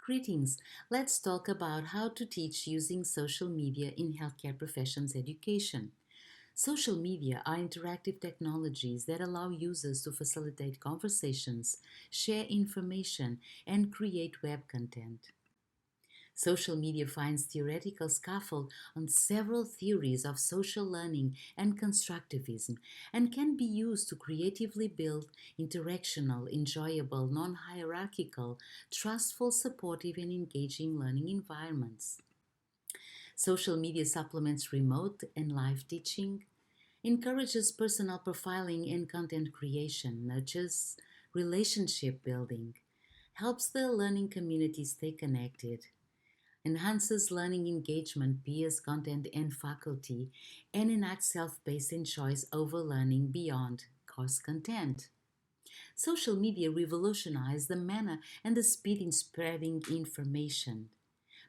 Greetings. Let's talk about how to teach using social media in healthcare professions education. Social media are interactive technologies that allow users to facilitate conversations, share information, and create web content. Social media finds theoretical scaffold on several theories of social learning and constructivism and can be used to creatively build interactional, enjoyable, non-hierarchical, trustful, supportive, and engaging learning environments. Social media supplements remote and live teaching, encourages personal profiling and content creation, nurtures relationship building, helps the learning community stay connected, enhances learning engagement, peers, content, and faculty, and enacts self-paced and choice over learning beyond course content. Social media revolutionized the manner and the speed in spreading information.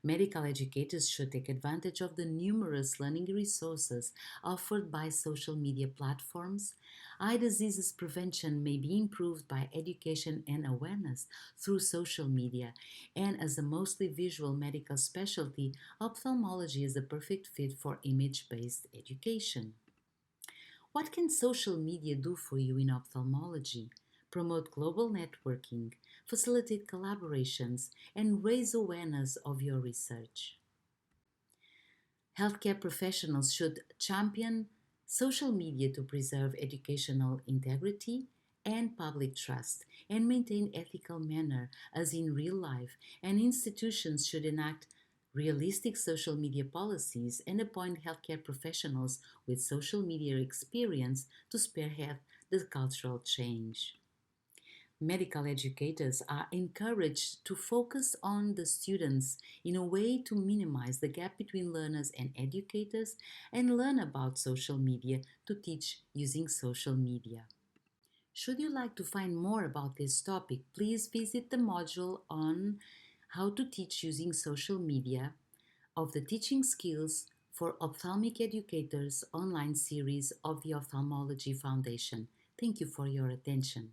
Medical educators should take advantage of the numerous learning resources offered by social media platforms. Eye diseases prevention may be improved by education and awareness through social media, and as a mostly visual medical specialty, ophthalmology is a perfect fit for image-based education. What can social media do for you in ophthalmology? Promote global networking, facilitate collaborations, and raise awareness of your research. Healthcare professionals should champion social media to preserve educational integrity and public trust and maintain ethical manner as in real life, and institutions should enact realistic social media policies and appoint healthcare professionals with social media experience to spearhead the cultural change. Medical educators are encouraged to focus on the students in a way to minimize the gap between learners and educators and learn about social media to teach using social media. Should you like to find more about this topic, please visit the module on how to teach using social media of the Teaching Skills for Ophthalmic Educators online series of the Ophthalmology Foundation. Thank you for your attention.